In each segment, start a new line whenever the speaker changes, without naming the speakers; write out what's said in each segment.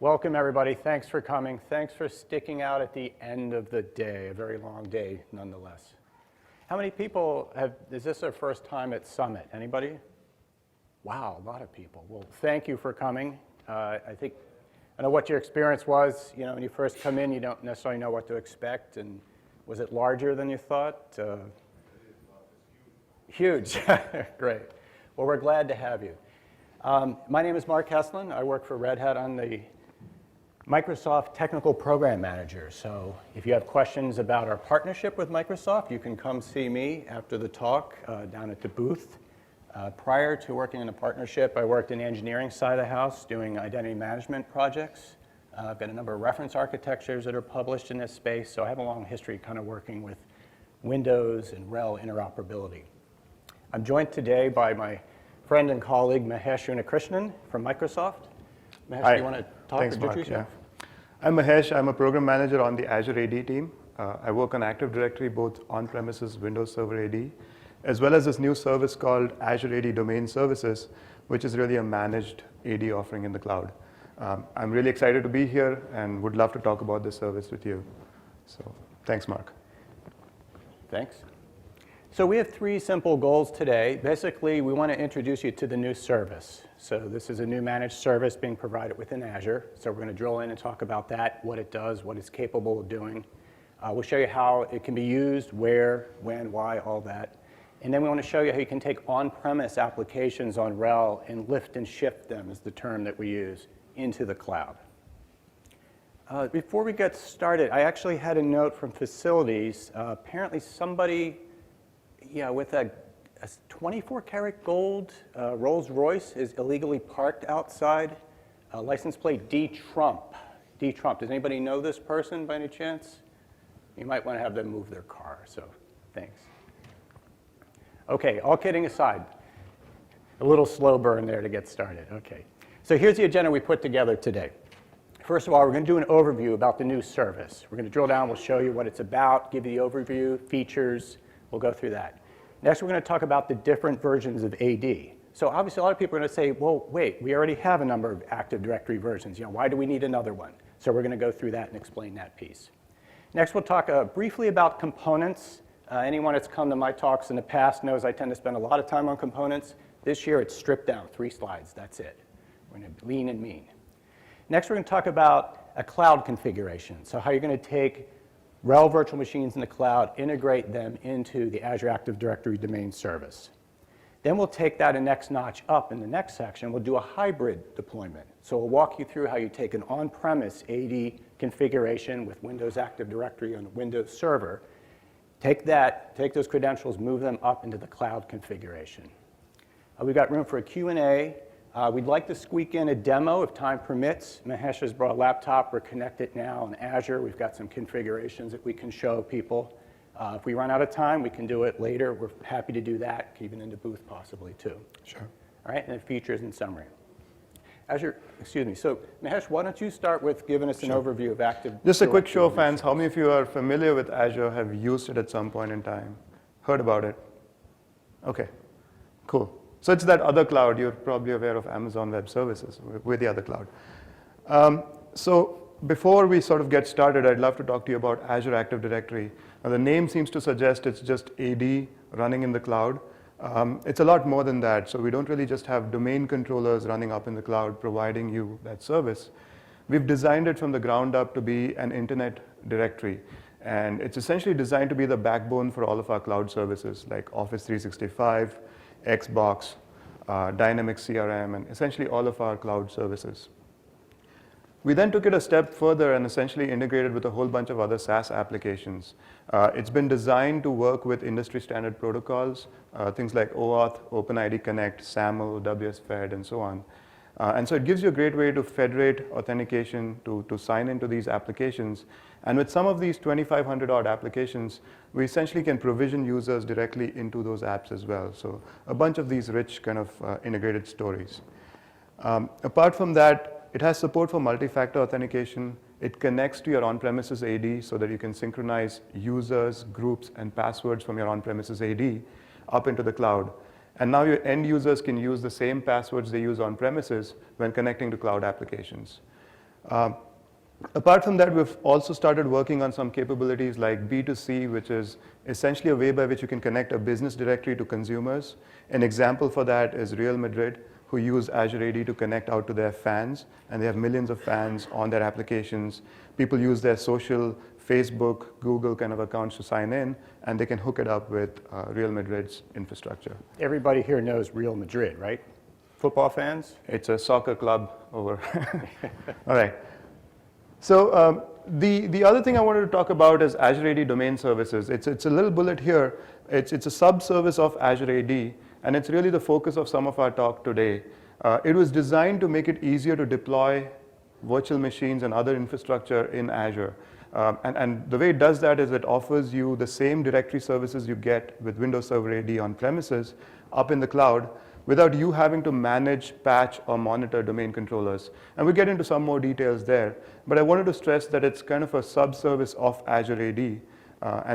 Welcome, everybody. Thanks for coming. Thanks for sticking out at the end of the day, a very long day nonetheless. How many people is this their first time at Summit? Anybody? Wow, a lot of people. Well, thank you for coming. I know what your experience was. You know, when you first come in, you don't necessarily know what to expect. And was it larger than you thought? Huge. Great. Well, we're glad to have you. My name is Mark Heslin. I work for Red Hat on the Microsoft Technical Program Manager. So if you have questions about our partnership with Microsoft, you can come see me after the talk down at the booth. Prior to working in a partnership, I worked in the engineering side of the house doing identity management projects. I've got a number of reference architectures that are published in this space, so I have a long history kind of working with Windows and RHEL interoperability. I'm joined today by my friend and colleague Mahesh Unnikrishnan from Microsoft. Mahesh,
Hi.
do you want to talk
Thanks,
or
Mark.
introduce yourself?
Yeah. I'm Mahesh. I'm a program manager on the Azure AD team. I work on Active Directory, both on-premises Windows Server AD, as well as this new service called Azure AD Domain Services, which is really a managed AD offering in the cloud. I'm really excited to be here and would love to talk about this service with you. So thanks, Mark.
Thanks. So we have three simple goals today. Basically, we want to introduce you to the new service. So this is a new managed service being provided within Azure. So we're going to drill in and talk about that, what it does, what it's capable of doing. We'll show you how it can be used, where, when, why, all that. And then we want to show you how you can take on-premise applications on RHEL and lift and shift them, is the term that we use, into the cloud. Before we get started, I actually had a note from facilities. Apparently somebody with a 24-karat gold Rolls-Royce is illegally parked outside. License plate D-Trump. D-Trump. Does anybody know this person by any chance? You might want to have them move their car, so thanks. Okay, all kidding aside. A little slow burn there to get started. Okay, so here's the agenda we put together today. First of all, we're going to do an overview about the new service. We're going to drill down, we'll show you what it's about, give you the overview, features, we'll go through that. Next, we're going to talk about the different versions of AD. So obviously, a lot of people are going to say, well, wait, we already have a number of Active Directory versions. You know, why do we need another one? So we're going to go through that and explain that piece. Next, we'll talk briefly about components. Anyone that's come to my talks in the past knows I tend to spend a lot of time on components. This year, it's stripped down, 3 slides, that's it. We're going to lean and mean. Next, we're going to talk about a cloud configuration. So how you're going to take RHEL virtual machines in the cloud, integrate them into the Azure Active Directory domain service. Then we'll take that a next notch up in the next section. We'll do a hybrid deployment. So we'll walk you through how you take an on-premise AD configuration with Windows Active Directory on a Windows server, take those credentials, move them up into the cloud configuration. We've got room for a Q&A. We'd like to squeak in a demo if time permits. Mahesh has brought a laptop. We're connected now on Azure. We've got some configurations that we can show people. If we run out of time, we can do it later. We're happy to do that, even in the booth possibly too.
Sure.
All right, and then features and summary. So Mahesh, why don't you start with giving us an overview of Active Directory?
Just a quick show of hands. How many of you are familiar with Azure, have used it at some point in time? Heard about it? Okay, cool. So it's that other cloud. You're probably aware of Amazon Web Services. We're the other cloud. So before we sort of get started, I'd love to talk to you about Azure Active Directory. Now, the name seems to suggest it's just AD running in the cloud. It's a lot more than that. So we don't really just have domain controllers running up in the cloud providing you that service. We've designed it from the ground up to be an internet directory. And it's essentially designed to be the backbone for all of our cloud services like Office 365, Xbox, Dynamics CRM, and essentially all of our cloud services. We then took it a step further and essentially integrated with a whole bunch of other SaaS applications. It's been designed to work with industry standard protocols, things like OAuth, OpenID Connect, SAML, WSFed, and so on. And so it gives you a great way to federate authentication, to sign into these applications. And with some of these 2,500 odd applications, we essentially can provision users directly into those apps as well. So a bunch of these rich kind of integrated stories. Apart from that, it has support for multi-factor authentication. It connects to your on-premises AD so that you can synchronize users, groups, and passwords from your on-premises AD up into the cloud. And now your end users can use the same passwords they use on premises when connecting to cloud applications. Apart from that, we've also started working on some capabilities like B2C, which is essentially a way by which you can connect a business directory to consumers. An example for that is Real Madrid, who use Azure AD to connect out to their fans, and they have millions of fans on their applications. People use their social, Facebook, Google kind of accounts to sign in, and they can hook it up with Real Madrid's infrastructure.
Everybody here knows Real Madrid, right? Football fans?
It's a soccer club over. All right. So the other thing I wanted to talk about is Azure AD Domain Services. It's a little bullet here. It's a sub-service of Azure AD, and it's really the focus of some of our talk today. It was designed to make it easier to deploy virtual machines and other infrastructure in Azure. And the way it does that is it offers you the same directory services you get with Windows Server AD on premises up in the cloud, without you having to manage, patch, or monitor domain controllers. And we'll get into some more details there. But I wanted to stress that it's kind of a sub-service of Azure AD.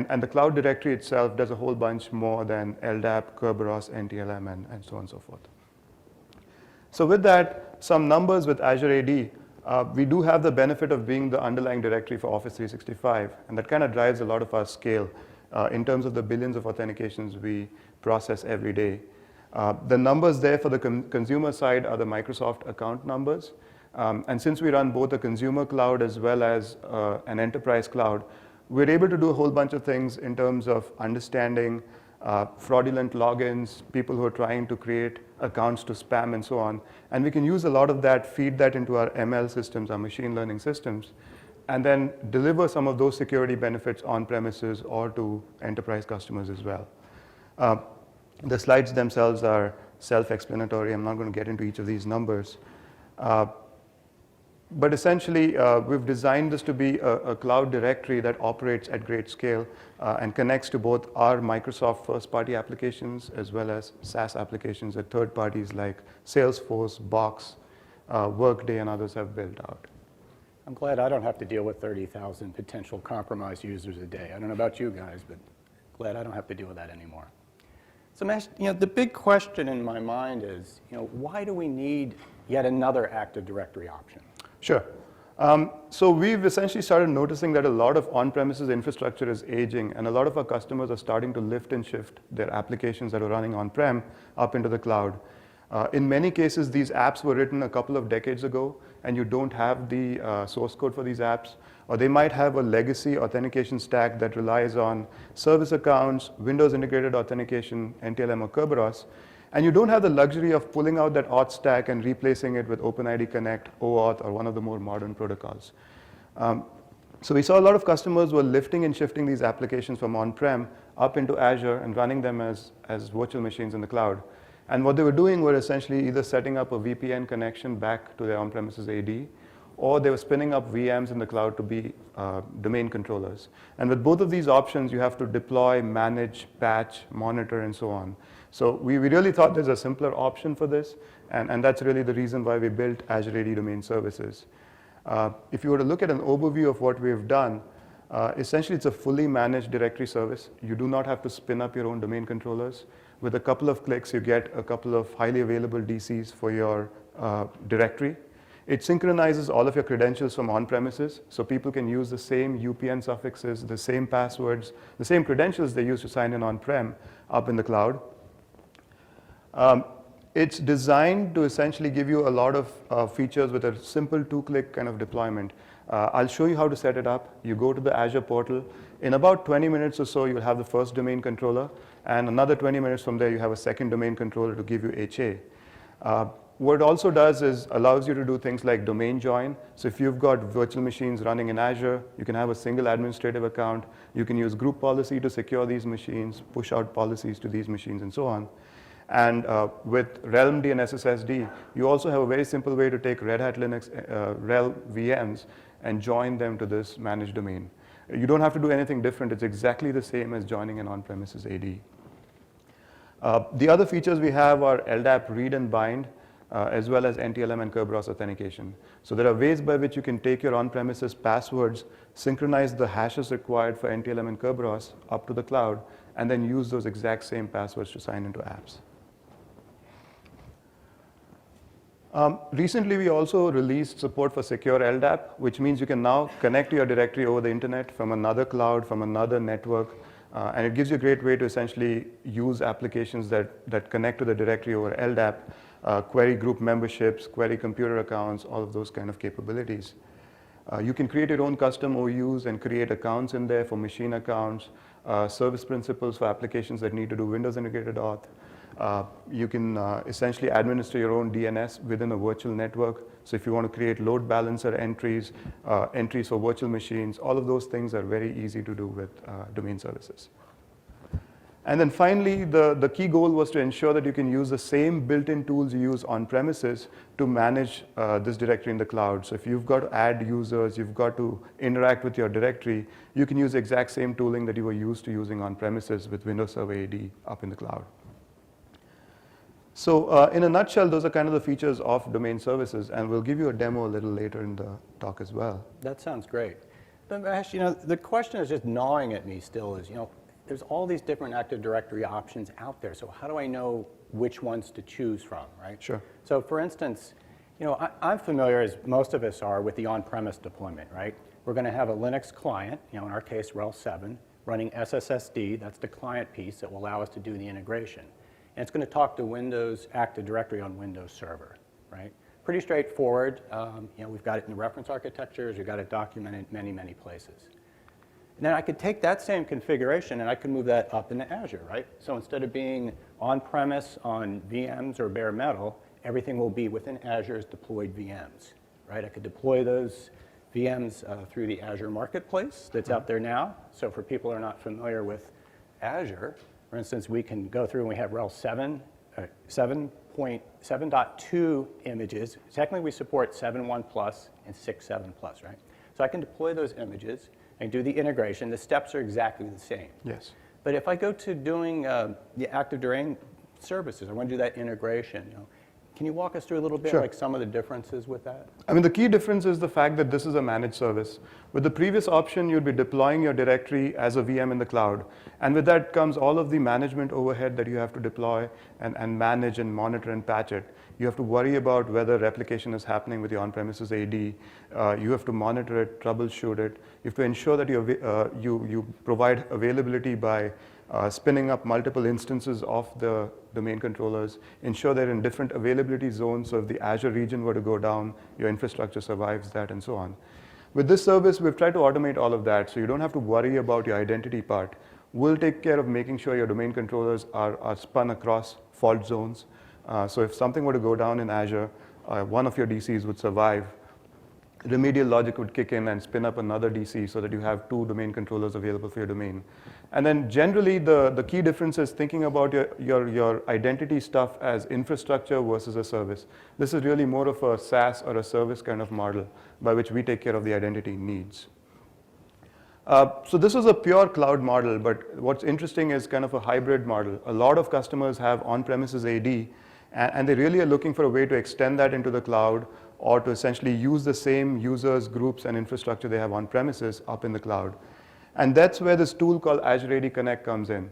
And the cloud directory itself does a whole bunch more than LDAP, Kerberos, NTLM, and so on and so forth. So with that, some numbers with Azure AD. We do have the benefit of being the underlying directory for Office 365. And that kind of drives a lot of our scale in terms of the billions of authentications we process every day. The numbers there for the consumer side are the Microsoft account numbers. And since we run both a consumer cloud as well as an enterprise cloud, we're able to do a whole bunch of things in terms of understanding fraudulent logins, people who are trying to create accounts to spam and so on. And we can use a lot of that, feed that into our ML systems, our machine learning systems, and then deliver some of those security benefits on premises or to enterprise customers as well. The slides themselves are self-explanatory. I'm not going to get into each of these numbers. But essentially, we've designed this to be a cloud directory that operates at great scale and connects to both our Microsoft first-party applications as well as SaaS applications that third parties like Salesforce, Box, Workday, and others have built out.
I'm glad I don't have to deal with 30,000 potential compromised users a day. I don't know about you guys, but glad I don't have to deal with that anymore. So, the big question in my mind is, why do we need yet another Active Directory option?
Sure. So we've essentially started noticing that a lot of on-premises infrastructure is aging, and a lot of our customers are starting to lift and shift their applications that are running on-prem up into the cloud. In many cases, these apps were written a couple of decades ago, and you don't have the source code for these apps, or they might have a legacy authentication stack that relies on service accounts, Windows integrated authentication, NTLM or Kerberos, and you don't have the luxury of pulling out that auth stack and replacing it with OpenID Connect, OAuth, or one of the more modern protocols. So we saw a lot of customers were lifting and shifting these applications from on-prem up into Azure and running them as virtual machines in the cloud. And what they were doing were essentially either setting up a VPN connection back to their on-premises AD, or they were spinning up VMs in the cloud to be domain controllers. And with both of these options, you have to deploy, manage, patch, monitor, and so on. So we really thought there's a simpler option for this, and that's really the reason why we built Azure AD Domain Services. If you were to look at an overview of what we've done, essentially it's a fully managed directory service. You do not have to spin up your own domain controllers. With a couple of clicks, you get a couple of highly available DCs for your directory. It synchronizes all of your credentials from on-premises, so people can use the same UPN suffixes, the same passwords, the same credentials they use to sign in on-prem up in the cloud. It's designed to essentially give you a lot of features with a simple two-click kind of deployment. I'll show you how to set it up. You go to the Azure portal. In about 20 minutes or so, you'll have the first domain controller, and another 20 minutes from there, you have a second domain controller to give you HA. What it also does is allows you to do things like domain join. So if you've got virtual machines running in Azure, you can have a single administrative account. You can use group policy to secure these machines, push out policies to these machines, and so on. And with realmd and SSSD, you also have a very simple way to take Red Hat Linux RHEL VMs and join them to this managed domain. You don't have to do anything different. It's exactly the same as joining an on-premises AD. The other features we have are ldap read and bind, as well as NTLM and Kerberos authentication. So there are ways by which you can take your on-premises passwords, synchronize the hashes required for NTLM and Kerberos up to the cloud, and then use those exact same passwords to sign into apps. Recently, we also released support for secure LDAP, which means you can now connect to your directory over the internet from another cloud, from another network, and it gives you a great way to essentially use applications that connect to the directory over LDAP, query group memberships, query computer accounts, all of those kind of capabilities. You can create your own custom OUs and create accounts in there for machine accounts, service principals for applications that need to do Windows integrated auth. You can essentially administer your own DNS within a virtual network. So if you want to create load balancer entries, entries for virtual machines, all of those things are very easy to do with domain services. And then finally, the key goal was to ensure that you can use the same built-in tools you use on premises to manage this directory in the cloud. So if you've got to add users, you've got to interact with your directory, you can use the exact same tooling that you were used to using on premises with Windows Server AD up in the cloud. So in a nutshell, those are kind of the features of domain services, and we'll give you a demo a little later in the talk as well.
That sounds great. But Mahesh, the question is just gnawing at me still is, there's all these different Active Directory options out there, so how do I know which ones to choose from, right?
Sure.
So for instance, I'm familiar, as most of us are, with the on-premise deployment, right? We're going to have a Linux client, in our case, RHEL 7, running SSSD. That's the client piece that will allow us to do the integration. And it's going to talk to Windows Active Directory on Windows Server, right? Pretty straightforward. We've got it in the reference architectures. We've got it documented in many, many places. And then I could take that same configuration and I could move that up into Azure, right? So instead of being on-premise on VMs or bare metal, everything will be within Azure's deployed VMs, right? I could deploy those VMs through the Azure Marketplace that's out there now. So for people who are not familiar with Azure, for instance, we can go through and we have RHEL 7.7.2 images. Technically, we support 7.1 plus and 6.7 plus, right? So I can deploy those images and do the integration. The steps are exactly the same.
Yes.
But if I go to doing the Active Directory services, I want to do that integration. Can you walk us through a little bit,
Sure.
like some of the differences with that?
I mean, the key difference is the fact that this is a managed service. With the previous option, you'd be deploying your directory as a VM in the cloud. And with that comes all of the management overhead that you have to deploy and manage and monitor and patch it. You have to worry about whether replication is happening with your on-premises AD. You have to monitor it, troubleshoot it. You have to ensure that you provide availability by spinning up multiple instances of the domain controllers, ensure they're in different availability zones, so if the Azure region were to go down, your infrastructure survives that, and so on. With this service, we've tried to automate all of that, so you don't have to worry about your identity part. We'll take care of making sure your domain controllers are spun across fault zones. So if something were to go down in Azure, one of your DCs would survive. Remedial logic would kick in and spin up another DC so that you have two domain controllers available for your domain. And then generally, the key difference is thinking about your identity stuff as infrastructure versus a service. This is really more of a SaaS or a service kind of model by which we take care of the identity needs. So this was a pure cloud model, but what's interesting is kind of a hybrid model. A lot of customers have on-premises AD, and they really are looking for a way to extend that into the cloud or to essentially use the same users, groups, and infrastructure they have on premises up in the cloud. And that's where this tool called Azure AD Connect comes in.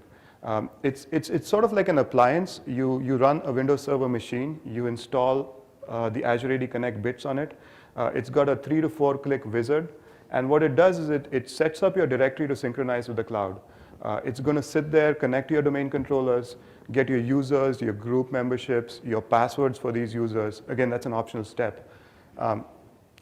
It's sort of like an appliance. You run a Windows Server machine. You install the Azure AD Connect bits on it. It's got a 3 to 4 click wizard. And what it does is it sets up your directory to synchronize with the cloud. It's going to sit there, connect to your domain controllers, get your users, your group memberships, your passwords for these users. Again, that's an optional step.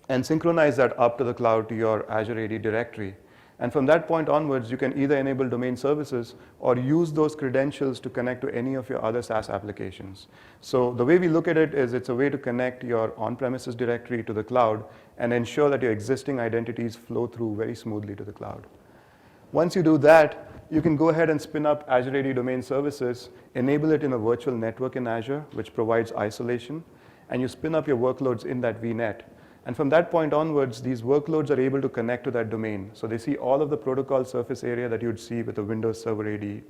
And synchronize that up to the cloud to your Azure AD directory. And from that point onwards, you can either enable domain services or use those credentials to connect to any of your other SaaS applications. So the way we look at it is it's a way to connect your on-premises directory to the cloud and ensure that your existing identities flow through very smoothly to the cloud. Once you do that, you can go ahead and spin up Azure AD Domain Services, enable it in a virtual network in Azure, which provides isolation, and you spin up your workloads in that Vnet. And from that point onwards, these workloads are able to connect to that domain. So they see all of the protocol surface area that you'd see with a Windows Server AD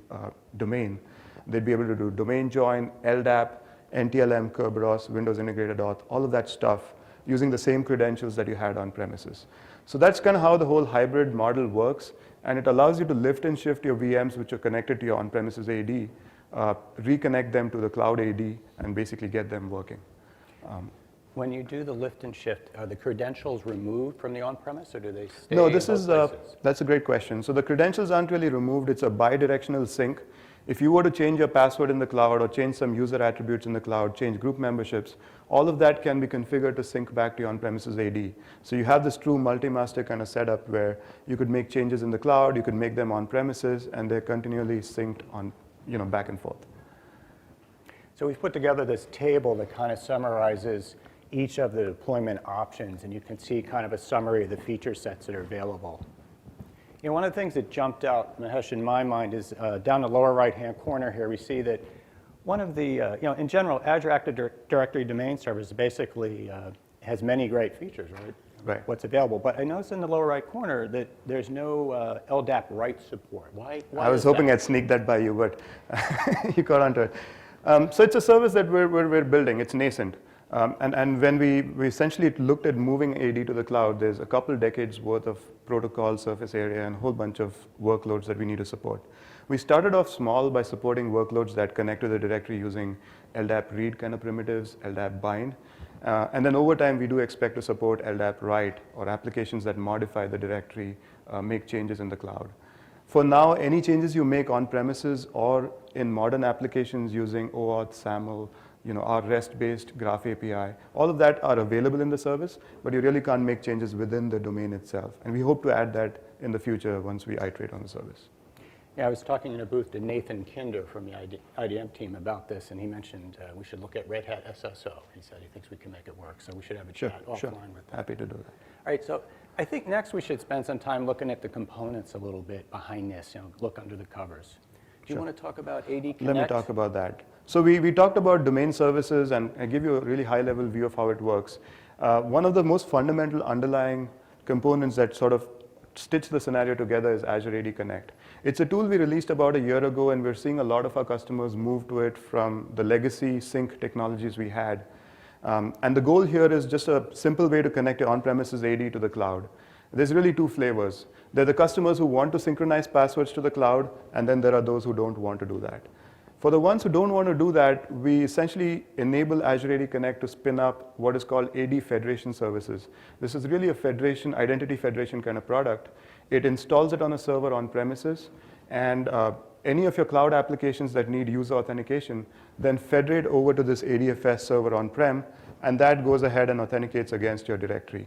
domain. They'd be able to do domain join, LDAP, NTLM, Kerberos, Windows integrated auth, all of that stuff using the same credentials that you had on premises. So that's kind of how the whole hybrid model works. And it allows you to lift and shift your VMs which are connected to your on-premises AD, reconnect them to the cloud AD, and basically get them working.
When you do the lift and shift, are the credentials removed from the on-premise, or do they stay
No,
in both places?
that's a great question. So the credentials aren't really removed. It's a bidirectional sync. If you were to change your password in the cloud or change some user attributes in the cloud, change group memberships, all of that can be configured to sync back to your on-premises AD. So you have this true multi-master kind of setup where you could make changes in the cloud, you could make them on-premises, and they're continually synced on, back and forth.
So we've put together this table that kind of summarizes each of the deployment options, and you can see kind of a summary of the feature sets that are available. One of the things that jumped out, Mahesh, in my mind is down the lower right-hand corner here, we see that one of the, in general, Azure Active Directory domain service basically has many great features, right?
Right.
What's available. But I noticed in the lower right corner that there's no LDAP write support. Why
I was hoping I'd sneak that by you, but you caught onto it. So it's a service that we're building. It's nascent. And when we essentially looked at moving AD to the cloud, there's a couple decades worth of protocol surface area and a whole bunch of workloads that we need to support. We started off small by supporting workloads that connect to the directory using LDAP read kind of primitives, LDAP bind. And then over time, we do expect to support LDAP write or applications that modify the directory, make changes in the cloud. For now, any changes you make on premises or in modern applications using OAuth, SAML, our REST-based Graph API, all of that are available in the service, but you really can't make changes within the domain itself. And we hope to add that in the future once we iterate on the service.
Yeah, I was talking in a booth to Nathan Kinder from the IDM team about this, and he mentioned we should look at Red Hat SSO. He said he thinks we can make it work, so we should have a chat offline with that.
Happy to do that.
All right, so I think next we should spend some time looking at the components a little bit behind this, look under the covers. Do you want to talk about AD Connect?
Let me talk about that. So we talked about domain services, and I give you a really high-level view of how it works. One of the most fundamental underlying components that sort of stitch the scenario together is Azure AD Connect. It's a tool we released about a year ago, and we're seeing a lot of our customers move to it from the legacy sync technologies we had. And the goal here is just a simple way to connect your on-premises AD to the cloud. There's really two flavors. There are the customers who want to synchronize passwords to the cloud, and then there are those who don't want to do that. For the ones who don't want to do that, we essentially enable Azure AD Connect to spin up what is called AD Federation services. This is really a federation, identity federation kind of product. It installs it on a server on premises, and any of your cloud applications that need user authentication then federate over to this ADFS server on-prem, and that goes ahead and authenticates against your directory.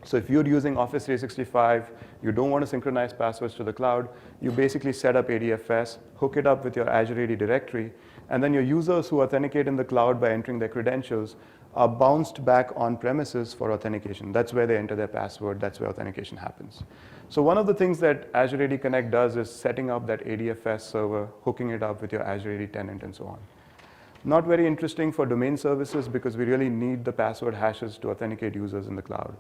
So if you're using Office 365, you don't want to synchronize passwords to the cloud, you basically set up ADFS, hook it up with your Azure AD Directory, and then your users who authenticate in the cloud by entering their credentials are bounced back on premises for authentication. That's where they enter their password, that's where authentication happens. So one of the things that Azure AD Connect does is setting up that ADFS server, hooking it up with your Azure AD tenant and so on. Not very interesting for domain services because we really need the password hashes to authenticate users in the cloud.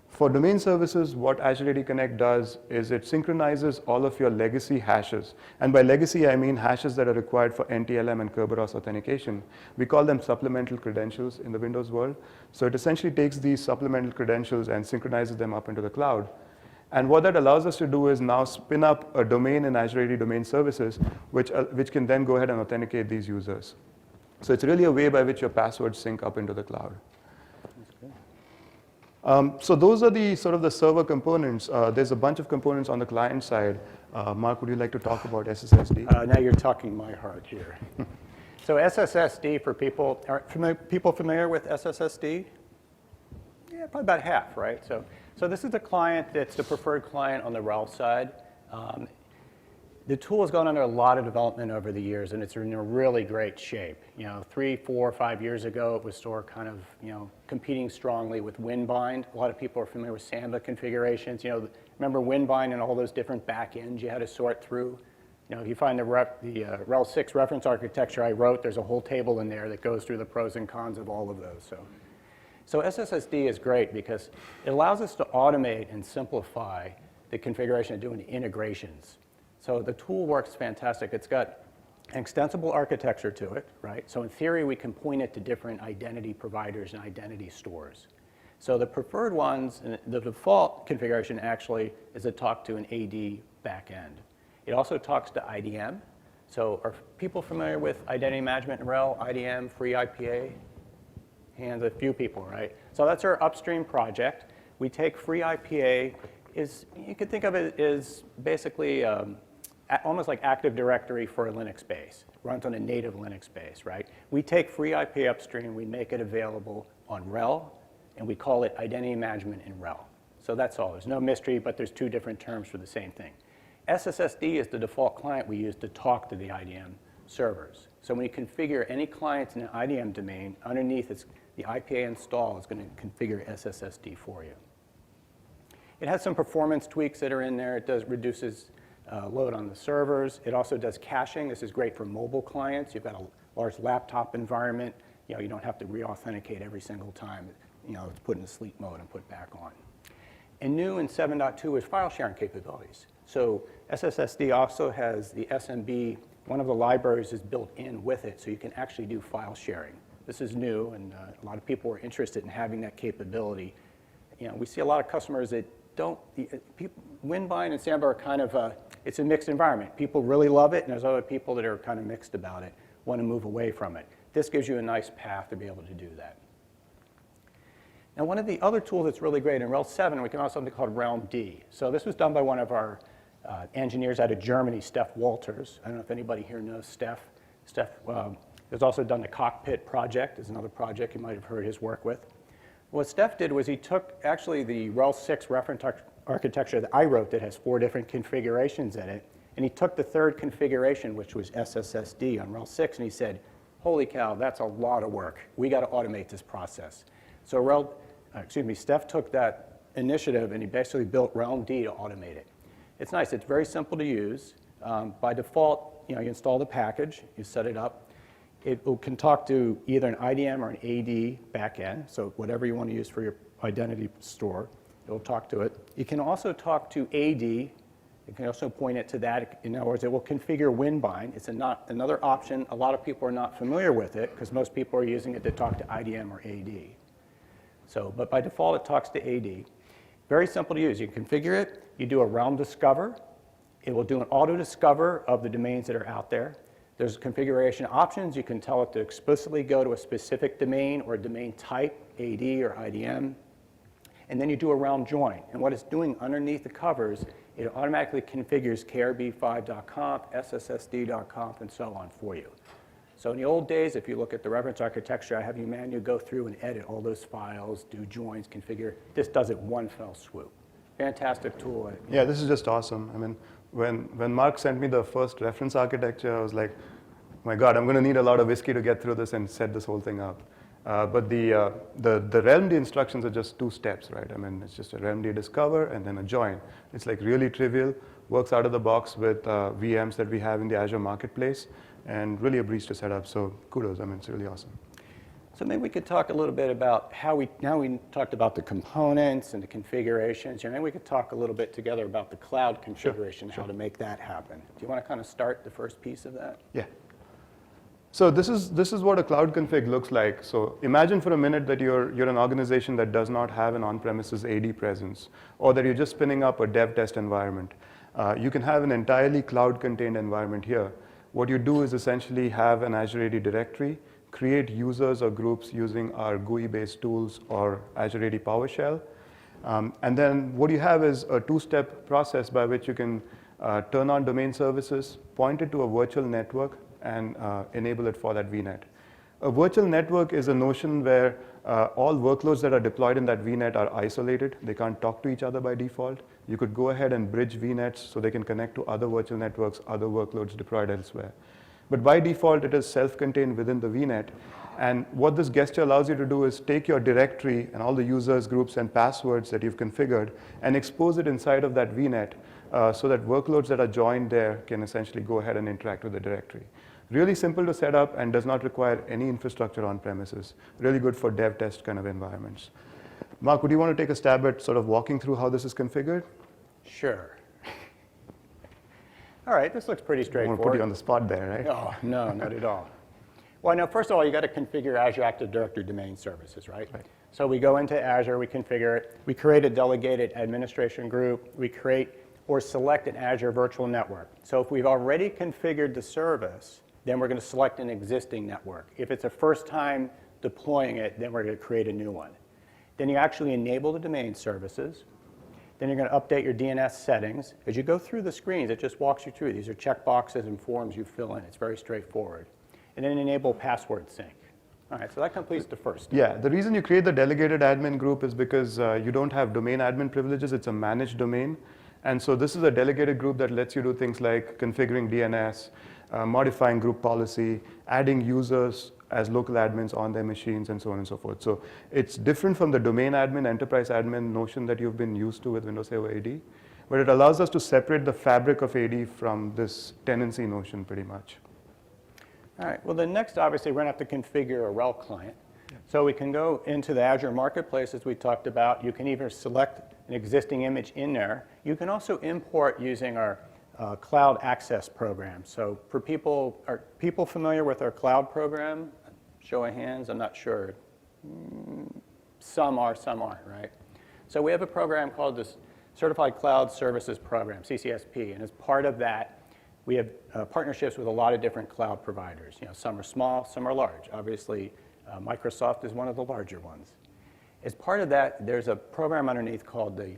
For domain services, what Azure AD Connect does is it synchronizes all of your legacy hashes. And by legacy, I mean hashes that are required for NTLM and Kerberos authentication. We call them supplemental credentials in the Windows world. So it essentially takes these supplemental credentials and synchronizes them up into the cloud. And what that allows us to do is now spin up a domain in Azure AD Domain Services, which can then go ahead and authenticate these users. So it's really a way by which your passwords sync up into the cloud. So those are the sort of the server components. There's a bunch of components on the client side. Mark, would you like to talk about SSSD?
Now you're talking my heart here. So SSSD, for people, are people familiar with SSSD? Yeah, probably about half, right? So this is the client that's the preferred client on the RHEL side. The tool has gone under a lot of development over the years, and it's in a really great shape. 3, 4, 5 years ago, it was still kind of, competing strongly with WinBind. A lot of people are familiar with Samba configurations. Remember WinBind and all those different backends you had to sort through? If you find the RHEL 6 reference architecture I wrote, there's a whole table in there that goes through the pros and cons of all of those. So SSSD is great because it allows us to automate and simplify the configuration of doing integrations. So the tool works fantastic. It's got an extensible architecture to it, right? So in theory, we can point it to different identity providers and identity stores. So the preferred ones, the default configuration actually is to talk to an AD backend. It also talks to IDM. So are people familiar with identity management in RHEL, IDM, free IPA? hands of a few people, right? So that's our upstream project. We take free IPA. You could think of it as basically almost like Active Directory for a Linux base. It runs on a native Linux base, right? We take free IP upstream, we make it available on RHEL, and we call it identity management in RHEL. So that's all. There's no mystery, but there's two different terms for the same thing. SSSD is the default client we use to talk to the IDM servers. So when you configure any clients in an IDM domain, underneath the IPA install is going to configure SSSD for you. It has some performance tweaks that are in there. It reduces load on the servers. It also does caching. This is great for mobile clients. You've got a large laptop environment. You don't have to re-authenticate every single time. It's put into sleep mode and put back on. And new in 7.2 is file sharing capabilities. So SSSD also has the SMB. One of the libraries is built in with it, so you can actually do file sharing. This is new, and a lot of people are interested in having that capability. We see a lot of customers that don't. Winbind and Sandbar are kind of it's a mixed environment. People really love it, and there's other people that are kind of mixed about it, want to move away from it. This gives you a nice path to be able to do that. Now, one of the other tools that's really great in RHEL 7, we can also have something called Realm D. So this was done by one of our engineers out of Germany, Steph Walters. I don't know if anybody here knows Steph. Steph has also done the Cockpit project. Is another project you might have heard his work with. What Steph did was he took actually the RHEL 6 reference architecture that I wrote that has 4 different configurations in it, and he took the third configuration, which was SSSD on RHEL 6, and he said, holy cow, that's a lot of work. We got to automate this process. So Steph took that initiative and he basically built Realm D to automate it. It's nice. It's very simple to use. By default, you install the package, you set it up. It can talk to either an IDM or an AD backend, so whatever you want to use for your identity store, it'll talk to it. You can also talk to AD. You can also point it to that. In other words, it will configure Winbind. It's another option. A lot of people are not familiar with it because most people are using it to talk to IDM or AD. But by default, it talks to AD. Very simple to use. You configure it. You do a Realm Discover. It will do an auto discover of the domains that are out there. There's configuration options. You can tell it to explicitly go to a specific domain or a domain type, AD or IDM. And then you do a Realm join. And what it's doing underneath the covers, it automatically configures krb5.conf, sssd.conf, and so on for you. So in the old days, if you look at the reference architecture, I have you manually go through and edit all those files, do joins, configure. This does it one fell swoop. Fantastic tool.
Yeah, this is just awesome. I mean, when Mark sent me the first reference architecture, I was like, my God, I'm going to need a lot of whiskey to get through this and set this whole thing up. But the Realm D instructions are just 2 steps, right? I mean, it's just a Realm D discover and then a join. It's like really trivial, works out of the box with VMs that we have in the Azure Marketplace, and really a breeze to set up. So kudos, I mean, it's really awesome.
So maybe we could talk a little bit about now we talked about the components and the configurations. Maybe we could talk a little bit together about the cloud configuration, how to make that happen. Do you want to kind of start the first piece of that?
Yeah. So this is what a cloud config looks like. So imagine for a minute that you're an organization that does not have an on-premises AD presence, or that you're just spinning up a dev test environment. You can have an entirely cloud-contained environment here. What you do is essentially have an Azure AD Directory, create users or groups using our GUI-based tools or Azure AD PowerShell. And then what you have is a 2-step process by which you can turn on domain services, point it to a virtual network, and enable it for that Vnet. A virtual network is a notion where all workloads that are deployed in that Vnet are isolated. They can't talk to each other by default. You could go ahead and bridge Vnets so they can connect to other virtual networks, other workloads deployed elsewhere. But by default, it is self-contained within the Vnet. And what this gesture allows you to do is take your directory and all the users, groups, and passwords that you've configured and expose it inside of that Vnet so that workloads that are joined there can essentially go ahead and interact with the directory. Really simple to set up and does not require any infrastructure on premises. Really good for dev test kind of environments. Mark, would you want to take a stab at sort of walking through how this is configured?
Sure. All right, this looks pretty straightforward.
I want to put you on the spot there, right?
Oh, no, not at all. Well, no, first of all, you got to configure Azure Active Directory domain services, right? So we go into Azure, we configure it, we create a delegated administration group, we create or select an Azure virtual network. So if we've already configured the service, then we're going to select an existing network. If it's a first-time deploying it, then we're going to create a new one. Then you actually enable the domain services. Then you're going to update your DNS settings. As you go through the screens, it just walks you through. These are checkboxes and forms you fill in. It's very straightforward. And then enable password sync. All right, so that completes the first step.
Yeah, the reason you create the delegated admin group is because you don't have domain admin privileges. It's a managed domain. And so this is a delegated group that lets you do things like configuring DNS, modifying group policy, adding users as local admins on their machines, and so on and so forth. So it's different from the domain admin, enterprise admin notion that you've been used to with Windows Server AD, but it allows us to separate the fabric of AD from this tenancy notion pretty much.
All right, well, then next, obviously, we're going to have to configure a RHEL client. So we can go into the Azure Marketplace, as we talked about. You can either select an existing image in there. You can also import using our cloud access program. So for people, are people familiar with our cloud program? Show of hands, I'm not sure. Some are, some aren't, right? So we have a program called the Certified Cloud Services Program, CCSP, and as part of that, we have partnerships with a lot of different cloud providers. You know, some are small, some are large. Obviously, Microsoft is one of the larger ones. As part of that, there's a program underneath called the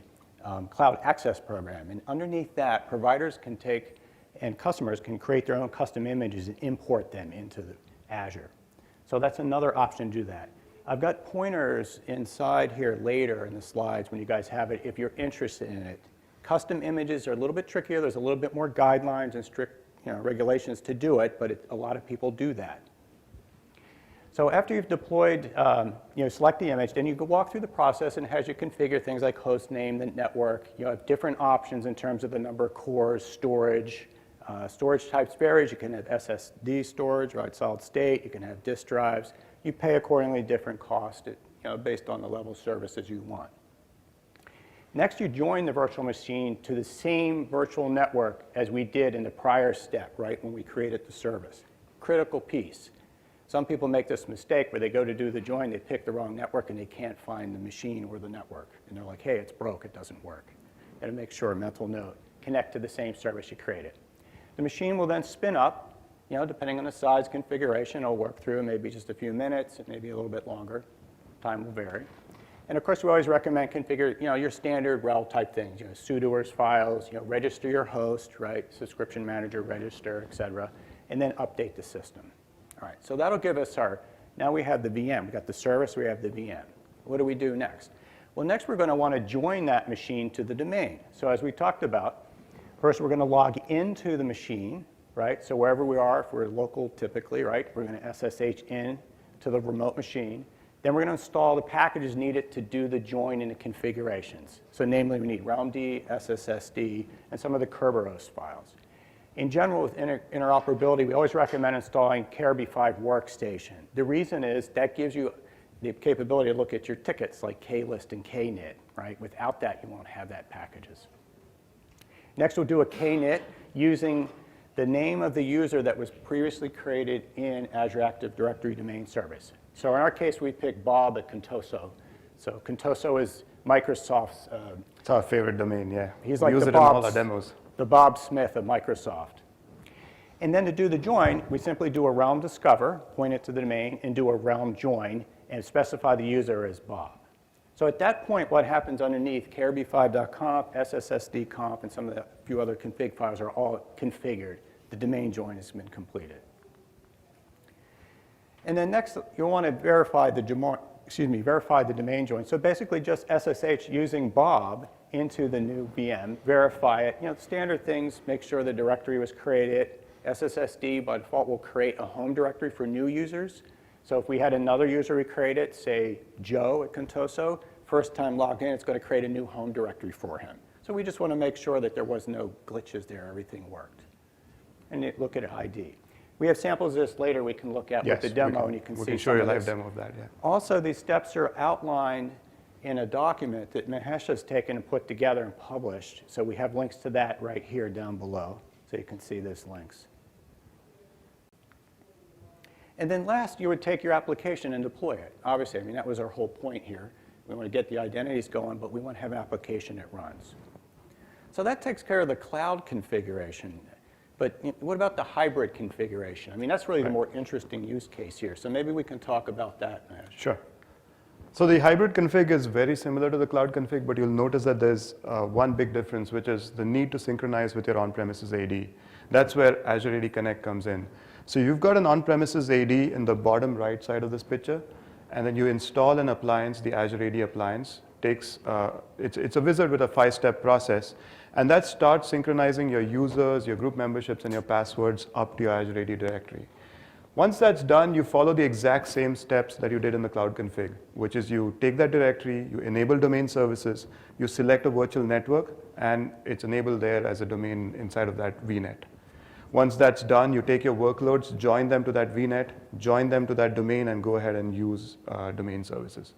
Cloud Access Program, and underneath that, providers can take and customers can create their own custom images and import them into the Azure. So that's another option to do that. I've got pointers inside here later in the slides when you guys have it if you're interested in it. Custom images are a little bit trickier. There's a little bit more guidelines and strict regulations to do it, but a lot of people do that. So after you've deployed, select the image, then you can walk through the process and it has you configure things like host name, the network. You have different options in terms of the number of cores, storage. Storage types varies. You can have SSD storage, right, solid state. You can have disk drives. You pay accordingly different cost based on the level of services you want. Next, you join the virtual machine to the same virtual network as we did in the prior step, right, when we created the service. Critical piece. Some people make this mistake where they go to do the join, they pick the wrong network, and they can't find the machine or the network. And they're like, hey, it's broke, it doesn't work. And make sure, mental note, connect to the same service you created. The machine will then spin up, depending on the size configuration. It'll work through maybe just a few minutes, maybe a little bit longer. Time will vary. And of course, we always recommend configure, your standard RHEL type things, sudoers files, register your host, right, subscription manager, register, et cetera, and then update the system. All right, so that'll give us now we have the VM. We've got the service, we have the VM. What do we do next? Well, next we're going to want to join that machine to the domain. So as we talked about, first we're going to log into the machine, right? So wherever we are, if we're local typically, right, we're going to SSH in to the remote machine. Then we're going to install the packages needed to do the join and the configurations. So namely, we need realmd, SSSD, and some of the Kerberos files. In general, with interoperability, we always recommend installing KRB5 Workstation. The reason is that gives you the capability to look at your tickets like klist and knit, right? Without that, you won't have that packages. Next, we'll do a knit using the name of the user that was previously created in Azure Active Directory domain service. So in our case, we picked Bob at Contoso. So Contoso is Microsoft's.
It's our favorite domain, yeah.
He's like
we use it in all our demos.
The Bob Smith of Microsoft. And then to do the join, we simply do a realm discover, point it to the domain, and do a realm join, and specify the user as Bob. So at that point, what happens underneath, krb5.conf, SSSD.conf, and some of the few other config files are all configured. The domain join has been completed. And then next, you'll want to verify the domain join. So basically just SSH using Bob into the new VM, verify it. Standard things, make sure the directory was created. SSSD by default will create a home directory for new users. So if we had another user we created, say Joe at Contoso, first time logged in, it's going to create a new home directory for him. So we just want to make sure that there was no glitches there, everything worked. And look at ID. We have samples of this later we can look at with the demo, and you can see. We can
show you a live demo of that, yeah.
Also, these steps are outlined in a document that Mahesh has taken and put together and published. So we have links to that right here down below, so you can see those links. And then last, you would take your application and deploy it. Obviously, that was our whole point here. We want to get the identities going, but we want to have an application that runs. So that takes care of the cloud configuration. But what about the hybrid configuration? I mean, that's really the more interesting use case here. So maybe we can talk about that, Mahesh.
Sure. So the hybrid config is very similar to the cloud config, but you'll notice that there's one big difference, which is the need to synchronize with your on-premises AD. That's where Azure AD Connect comes in. So you've got an on-premises AD in the bottom right side of this picture, and then you install an appliance, the Azure AD appliance. It's a wizard with a 5-step process, and that starts synchronizing your users, your group memberships, and your passwords up to your Azure AD Directory. Once that's done, you follow the exact same steps that you did in the cloud config, which is you take that directory, you enable domain services, you select a virtual network, and it's enabled there as a domain inside of that Vnet. Once that's done, you take your workloads, join them to that Vnet, join them to that domain, and go ahead and use domain services.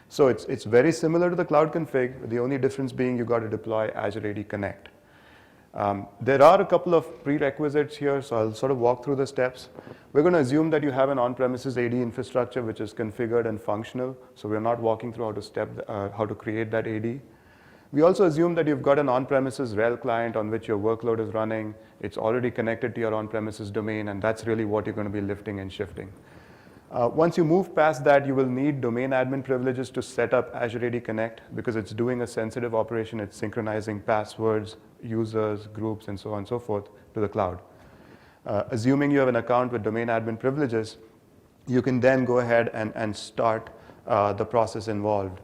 So it's very similar to the cloud config, the only difference being you got to deploy Azure AD Connect. There are a couple of prerequisites here, so I'll sort of walk through the steps. We're going to assume that you have an on-premises AD infrastructure which is configured and functional, so we're not walking through how to create that AD. We also assume that you've got an on-premises RHEL client on which your workload is running. It's already connected to your on-premises domain, and that's really what you're going to be lifting and shifting. Once you move past that, you will need domain admin privileges to set up Azure AD Connect because it's doing a sensitive operation. It's synchronizing passwords, users, groups, and so on and so forth to the cloud. Assuming you have an account with domain admin privileges, you can then go ahead and start the process involved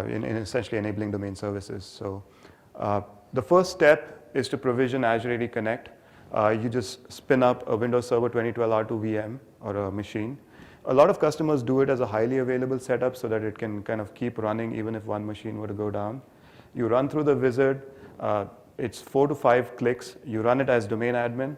in essentially enabling domain services. So the first step is to provision Azure AD Connect. You just spin up a Windows Server 2012 R2 VM or a machine. A lot of customers do it as a highly available setup so that it can kind of keep running even if one machine were to go down. You run through the wizard. It's 4 to 5 clicks. You run it as domain admin.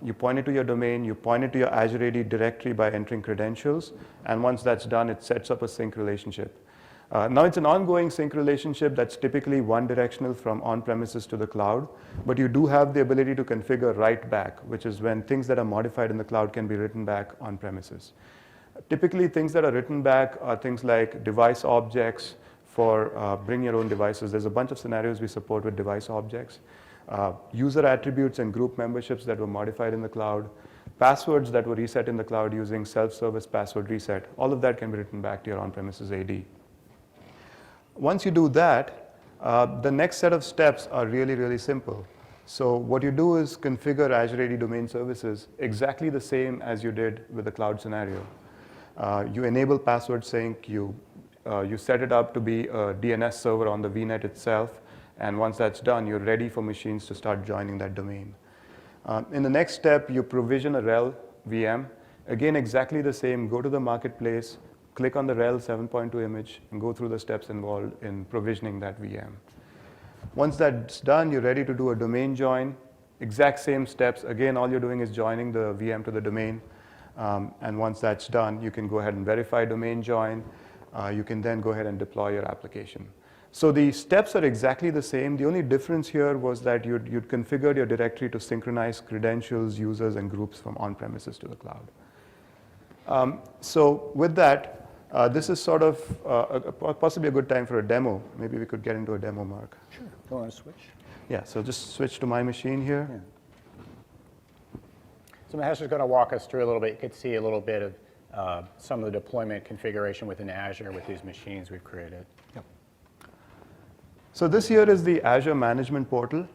You point it to your domain. You point it to your Azure AD directory by entering credentials. And once that's done, it sets up a sync relationship. Now it's an ongoing sync relationship that's typically one directional from on-premises to the cloud, but you do have the ability to configure write back, which is when things that are modified in the cloud can be written back on-premises. Typically, things that are written back are things like device objects for bring your own devices. There's a bunch of scenarios we support with device objects. User attributes and group memberships that were modified in the cloud, passwords that were reset in the cloud using self-service password reset. All of that can be written back to your on-premises AD. Once you do that, the next set of steps are really, really simple. So what you do is configure Azure AD domain services exactly the same as you did with the cloud scenario. You enable password sync, you set it up to be a DNS server on the Vnet itself, and once that's done, you're ready for machines to start joining that domain. In the next step, you provision a RHEL VM. Again, exactly the same, go to the marketplace, click on the RHEL 7.2 image, and go through the steps involved in provisioning that VM. Once that's done, you're ready to do a domain join. Exact same steps. Again, all you're doing is joining the VM to the domain. And once that's done, you can go ahead and verify domain join. You can then go ahead and deploy your application. So the steps are exactly the same. The only difference here was that you'd configured your directory to synchronize credentials, users, and groups from on-premises to the cloud. So with that, this is sort of possibly a good time for a demo. Maybe we could get into a demo, Mark.
Sure. Do you want to switch?
Yeah, so just switch to my machine here.
Yeah. So Mahesh is going to walk us through a little bit. You could see a little bit of some of the deployment configuration within Azure with these machines we've created.
Yep. So this here is the Azure Management Portal,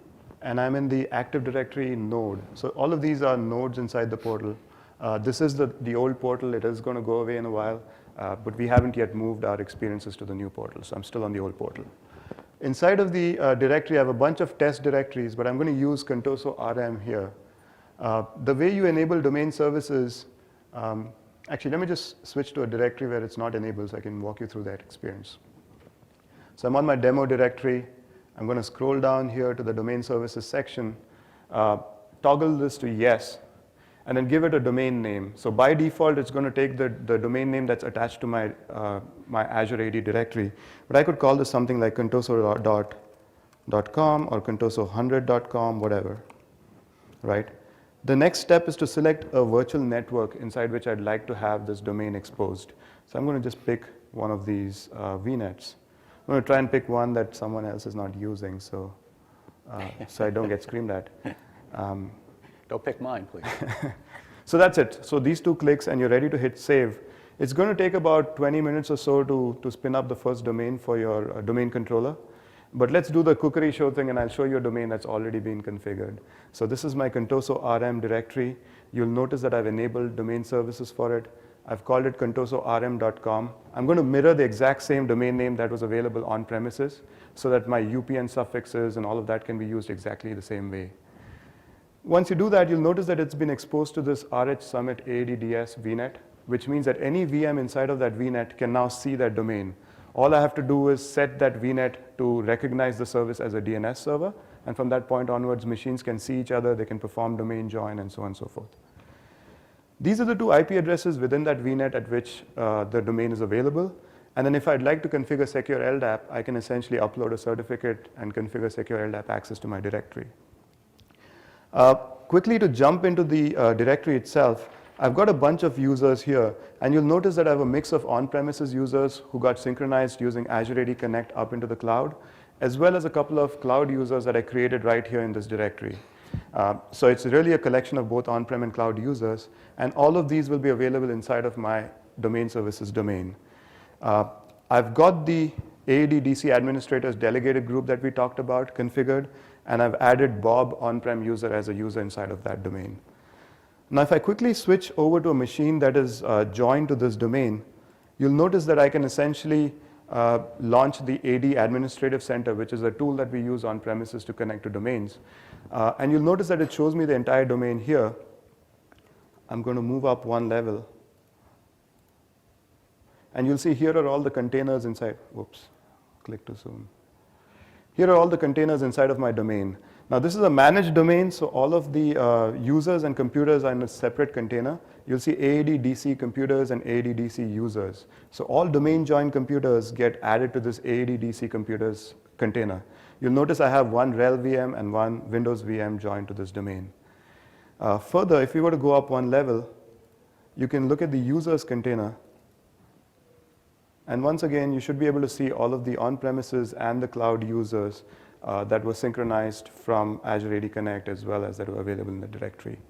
and I'm in the Active Directory node. So all of these are nodes inside the portal. This is the old portal. It is going to go away in a while, but we haven't yet moved our experiences to the new portal, so I'm still on the old portal. Inside of the directory, I have a bunch of test directories, but I'm going to use Contoso RM here. The way you enable domain services, actually, let me just switch to a directory where it's not enabled so I can walk you through that experience. So I'm on my demo directory. I'm going to scroll down here to the domain services section, toggle this to yes, and then give it a domain name. So by default, it's going to take the domain name that's attached to my Azure AD directory. But I could call this something like contoso.com or contoso100.com, whatever, right? The next step is to select a virtual network inside which I'd like to have this domain exposed. So I'm going to just pick one of these VNets. I'm going to try and pick one that someone else is not using so I don't get screamed at.
Don't pick mine, please.
So that's it. So these 2 clicks and you're ready to hit save. It's going to take about 20 minutes or so to spin up the first domain for your domain controller. But let's do the cookery show thing and I'll show you a domain that's already been configured. So this is my Contoso RM directory. You'll notice that I've enabled domain services for it. I've called it contosorm.com. I'm going to mirror the exact same domain name that was available on premises so that my UPN suffixes and all of that can be used exactly the same way. Once you do that, you'll notice that it's been exposed to this RH Summit AADDS Vnet, which means that any VM inside of that Vnet can now see that domain. All I have to do is set that Vnet to recognize the service as a DNS server, and from that point onwards, machines can see each other, they can perform domain join, and so on and so forth. These are the 2 IP addresses within that Vnet at which the domain is available. And then if I'd like to configure secure LDAP, I can essentially upload a certificate and configure secure LDAP access to my directory. Quickly to jump into the directory itself, I've got a bunch of users here, and you'll notice that I have a mix of on-premises users who got synchronized using Azure AD Connect up into the cloud, as well as a couple of cloud users that I created right here in this directory. So it's really a collection of both on-prem and cloud users, and all of these will be available inside of my domain services domain. I've got the AADDS administrators delegated group that we talked about configured, and I've added Bob on-prem user as a user inside of that domain. Now, if I quickly switch over to a machine that is joined to this domain, you'll notice that I can essentially launch the AD Administrative Center, which is a tool that we use on premises to connect to domains. And you'll notice that it shows me the entire domain here. I'm going to move up 1 level. And you'll see here are all the containers inside. Whoops, click to zoom. Here are all the containers inside of my domain. Now, this is a managed domain, so all of the users and computers are in a separate container. You'll see AADDC computers and AADDC users. So all domain joined computers get added to this AADDC computers container. You'll notice I have 1 RHEL VM and 1 Windows VM joined to this domain. Further, if we were to go up 1 level, you can look at the users container. And once again, you should be able to see all of the on-premises and the cloud users that were synchronized from Azure AD Connect as well as that were available in the directory.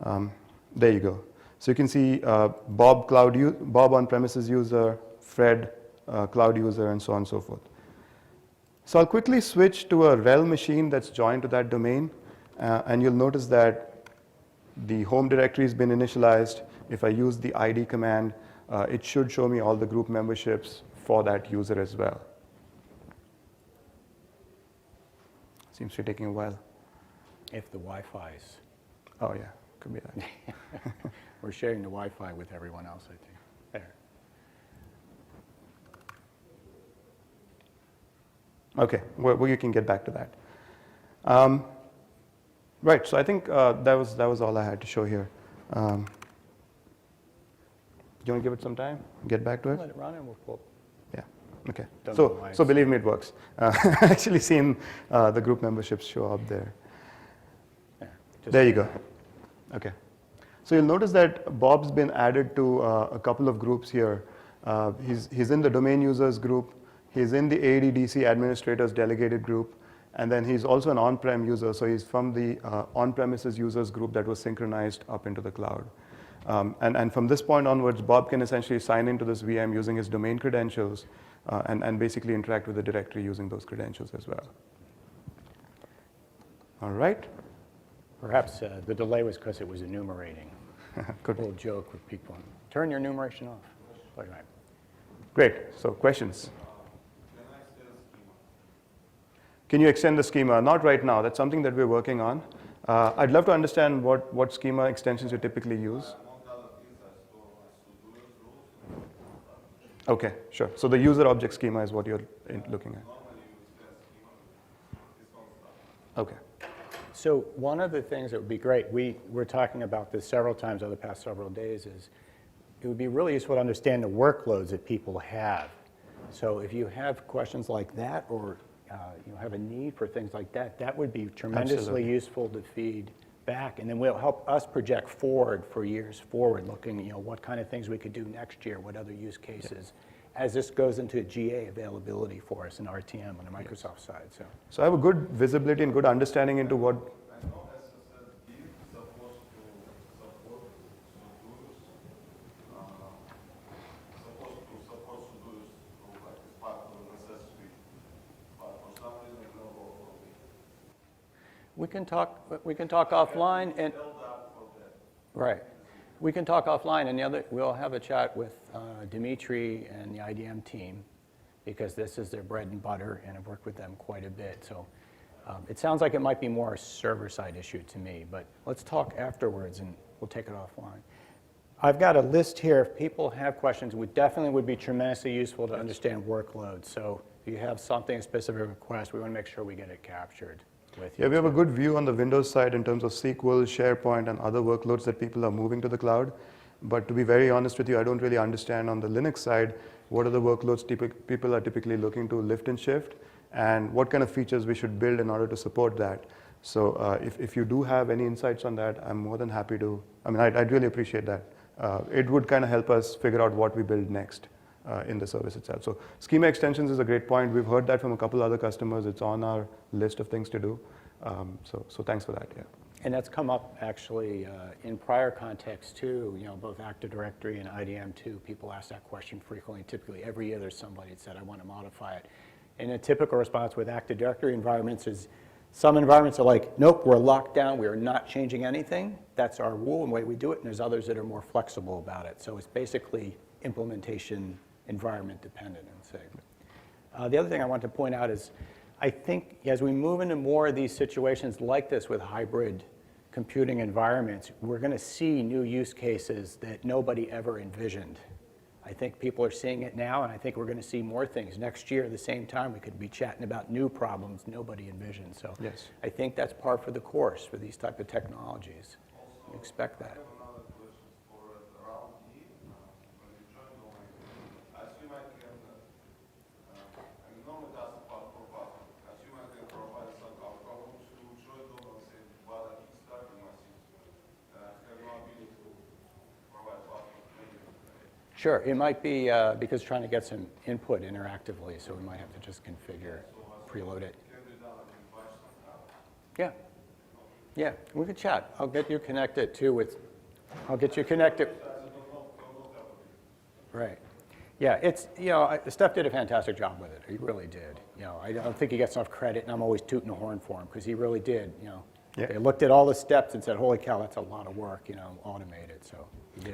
There you go. So you can see Bob on-premises user, Fred cloud user, and so on and so forth. So I'll quickly switch to a RHEL machine that's joined to that domain, and you'll notice that the home directory has been initialized. If I use the ID command, it should show me all the group memberships for that user as well. Seems to be taking a while.
If the Wi-Fi's.
Oh, yeah, could be that.
We're sharing the Wi-Fi with everyone else, I think. There.
Okay, well, you can get back to that. Right, so I think that was all I had to show here. Do you want to give it some time? Get back to it?
Let it run and we'll
Yeah, okay.
Don't know why
So believe me, it works. I've actually seen the group memberships show up there. There you go. Okay. So you'll notice that Bob's been added to a couple of groups here. He's in the domain users group. He's in the AADDC administrators delegated group. And then he's also an on-prem user. So he's from the on-premises users group that was synchronized up into the cloud. And from this point onwards, Bob can essentially sign into this VM using his domain credentials and basically interact with the directory using those credentials as well. All right.
Perhaps the delay was because it was enumerating.
Good.
Little joke with people. Turn your enumeration off. All right.
Great. So questions? Can you extend the schema? Not right now. That's something that we're working on. I'd love to understand what schema extensions you typically use. Okay, sure. So the user object schema is what you're looking at. Okay.
So one of the things that would be great, we're talking about this several times over the past several days, is it would be really useful to understand the workloads that people have. So if you have questions like that or you have a need for things like that, that would be tremendously
Absolutely.
useful to feed back. And then will help us project forward for years forward, looking, what kind of things we could do next year, what other use cases, as this goes into GA availability for us in RTM on the Microsoft side. So
I have a good visibility and good understanding into what.
I know SSST
We can talk offline, and right. We can talk offline, and we'll have a chat with Dimitri and the IDM team, because this is their bread and butter, and I've worked with them quite a bit. So it sounds like it might be more a server-side issue to me, but let's talk afterwards, and we'll take it offline. I've got a list here. If people have questions, it definitely would be tremendously useful to understand workloads. So if you have something, a specific request, we want to make sure we get it captured with you.
Yeah, we have a good view on the Windows side in terms of SQL, SharePoint, and other workloads that people are moving to the cloud. But to be very honest with you, I don't really understand on the Linux side what are the workloads people are typically looking to lift and shift, and what kind of features we should build in order to support that. So if you do have any insights on that, I'm more than happy to. I mean, I'd really appreciate that. It would kind of help us figure out what we build next in the service itself. So schema extensions is a great point. We've heard that from a couple other customers. It's on our list of things to do. So thanks for that. Yeah.
And that's come up actually in prior contexts too. You know, both Active Directory and IDM too. People ask that question frequently. Typically, every year there's somebody that said, "I want to modify it." And a typical response with Active Directory environments is, some environments are like, "Nope, we're locked down. We are not changing anything. That's our rule and the way we do it." And there's others that are more flexible about it. So it's basically implementation environment dependent, and say. The other thing I want to point out is, I think as we move into more of these situations like this with hybrid computing environments, we're going to see new use cases that nobody ever envisioned. I think people are seeing it now, and I think we're going to see more things. Next year, at the same time, we could be chatting about new problems nobody envisioned. So
yes.
I think that's par for the course for these type of technologies. We expect that. Sure, it might be because trying to get some input interactively, so we might have to just configure, preload it. Yeah, yeah, we could chat. I'll get you connected too with, I'll get you connected. Right. Yeah, it's, you know, Steph did a fantastic job with it. He really did. You know, I don't think he gets enough credit, and I'm always tooting the horn for him, because he really did, you know.
Yeah.
They looked at all the steps and said, holy cow, that's a lot of work, you know, automated, so.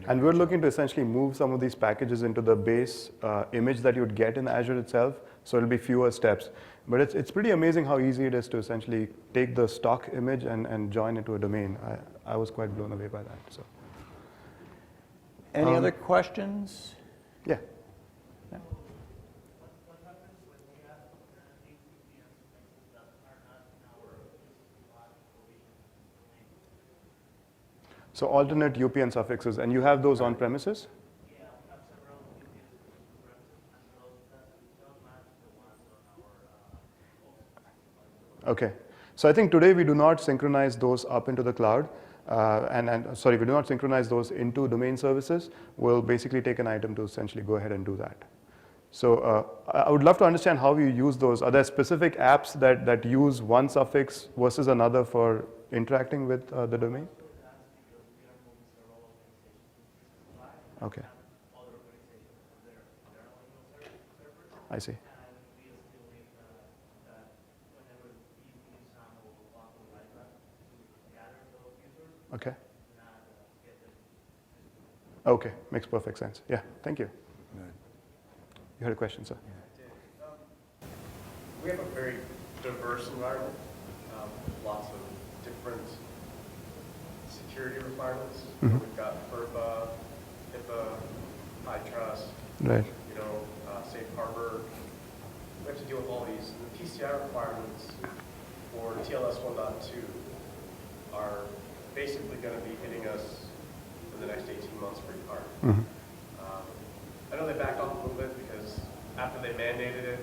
And we're looking to essentially move some of these packages into the base image that you'd get in Azure itself, so it'll be fewer steps. But it's pretty amazing how easy it is to essentially take the stock image and join into a domain. I was quite blown away by that. So.
Any other questions?
Yeah.
What happens when we have APPs that are not in our logical domain?
So alternate UPN suffixes, and you have those on premises?
Yeah, we have several UPNs on premises, and those don't match the ones on our
Okay. So I think today we do not synchronize those up into the cloud. Sorry, we do not synchronize those into domain services. We'll basically take an item to essentially go ahead and do that. So I would love to understand how you use those. Are there specific apps that use one suffix versus another for interacting with the domain? Okay. I see. Okay. Okay, makes perfect sense. Yeah, thank you. You had a question, sir?
We have a very diverse environment, lots of different security requirements.
Mm-hmm.
We've got FERPA, HIPAA, iTrust,
Right.
Safe Harbor. We have to deal with all these. The PCI requirements for TLS 1.2 are basically going to be hitting us for the next 18 months pretty hard.
Mm-hmm.
I know they backed off a little bit because after they mandated it,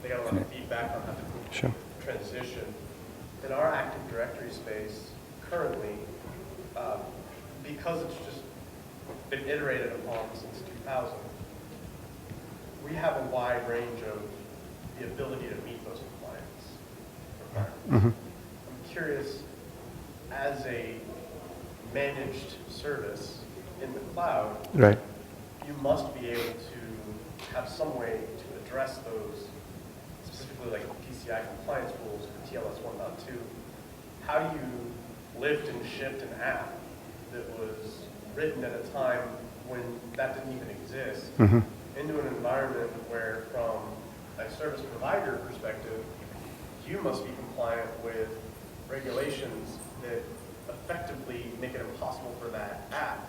they got a lot of feedback on how to transition. In our Active Directory space, currently, because it's just been iterated upon since 2000, we have a wide range of the ability to meet those compliance requirements.
Mm-hmm.
I'm curious, as a managed service in the cloud,
Right.
you must be able to have some way to address those, specifically like PCI compliance rules for TLS 1.2, how do you lift and shift an app that was written at a time when that didn't even exist into an environment where, from a service provider perspective, you must be compliant with regulations that effectively make it impossible for that app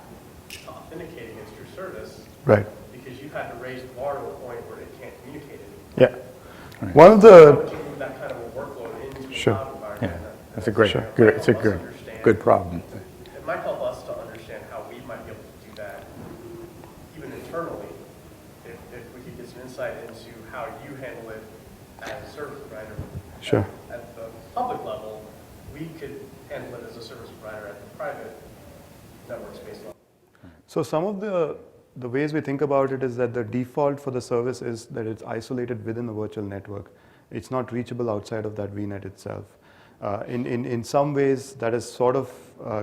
to authenticate against your service,
Right.
because you've had to raise the bar to a point where it can't communicate anymore.
Yeah.
Right.
One of
How
the,
would you move that kind of a workload into a
Sure.
cloud environment?
Yeah, that's a great,
Sure.
good, it's a
Help us
good,
understand.
good problem.
It might help us to understand how we might be able to do that, even internally, if we could get some insight into how you handle it as a service provider.
Sure.
At the public level, we could handle it as a service provider at the private network space level.
so some of the ways we think about it is that the default for the service is that it's isolated within the virtual network. It's not reachable outside of that VNet itself. In some ways, that is sort of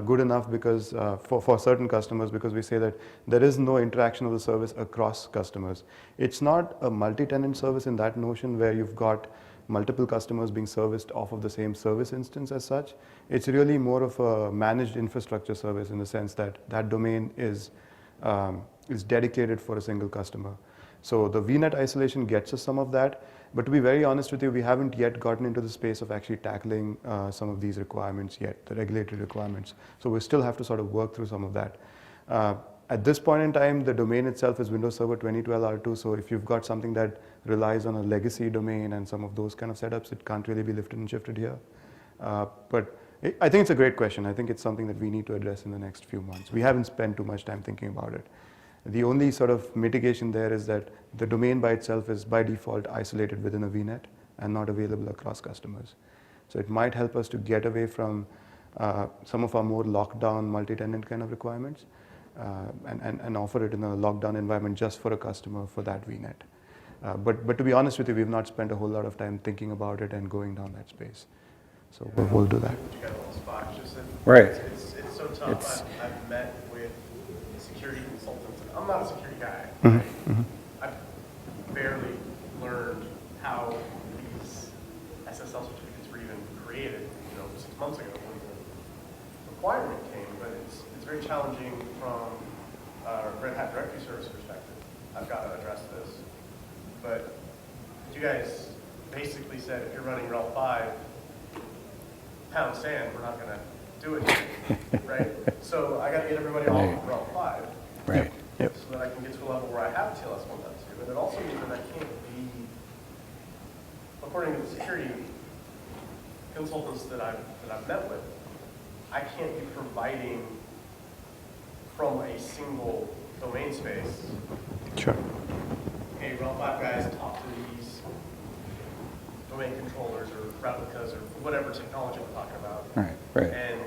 good enough because for certain customers, because we say that there is no interaction of the service across customers. It's not a multi-tenant service in that notion where you've got multiple customers being serviced off of the same service instance as such. It's really more of a managed infrastructure service in the sense that that domain is dedicated for a single customer. So the VNet isolation gets us some of that, but to be very honest with you, we haven't yet gotten into the space of actually tackling some of these requirements yet, the regulatory requirements. So we still have to sort of work through some of that. At this point in time, the domain itself is Windows Server 2012 R2, so if you've got something that relies on a legacy domain and some of those kind of setups, it can't really be lifted and shifted here. But I think it's a great question. I think it's something that we need to address in the next few months. We haven't spent too much time thinking about it. The only sort of mitigation there is that the domain by itself is by default isolated within a VNet and not available across customers. So it might help us to get away from some of our more locked down multi-tenant kind of requirements and offer it in a locked down environment just for a customer for that VNet. But to be honest with you, we've not spent a whole lot of time thinking about it and going down that space. So we'll do that.
You got on the spot. It's just that
Right.
It's so tough.
It's-
I've met with security consultants. And I'm not a security guy.
Mm-hmm.
I've barely learned how these SSL certificates were even created, 6 months ago when the requirement came. But it's very challenging from a Red Hat Directory Service perspective. I've got to address this. But you guys basically said if you're running RHEL 5, pound sand, we're not going to do it, right? So I got to get everybody off of RHEL 5,
Right.
Yep.
so that I can get to a level where I have TLS 1.2. And it also means that I can't be, according to the security consultants that I've met with, I can't be providing from a single domain space.
Sure.
Hey, RHEL 5 guys, talk to these domain controllers or replicas or whatever technology we're talking about.
Right, right.
And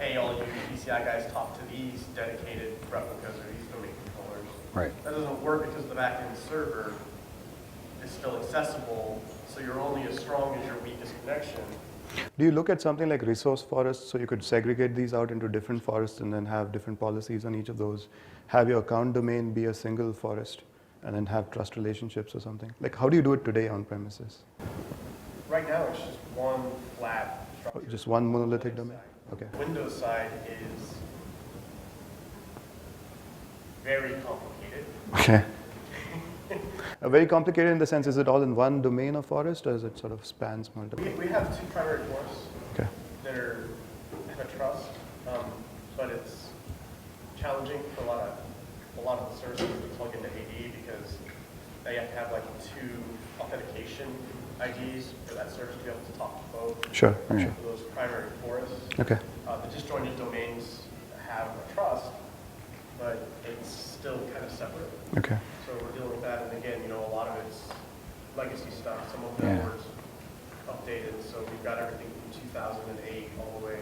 hey, all you PCI guys, talk to these dedicated replicas or these domain controllers.
Right.
That doesn't work because the backend server is still accessible, so you're only as strong as your weakest connection.
Do you look at something like resource forests so you could segregate these out into different forests and then have different policies on each of those? Have your account domain be a single forest and then have trust relationships or something? Like, how do you do it today on premises?
Right now, it's just one flat structure.
Just one monolithic domain? Okay.
Windows side is very complicated.
Okay. Very complicated in the sense, is it all in one domain of forest, or is it sort of spans multiple?
We have two primary forests
Okay.
that have a trust, but it's challenging for a lot of the services that plug into AD because they have to have like 2 authentication IDs for that service to be able to talk to both.
Sure.
Right.
Sure.
For those primary forests.
Okay.
The disjointed domains have a trust, but it's still kind of separate.
Okay.
So we're dealing with that, and again, a lot of it's legacy stuff. Some of the
Yeah.
networks updated, so we've got everything from 2008 all the way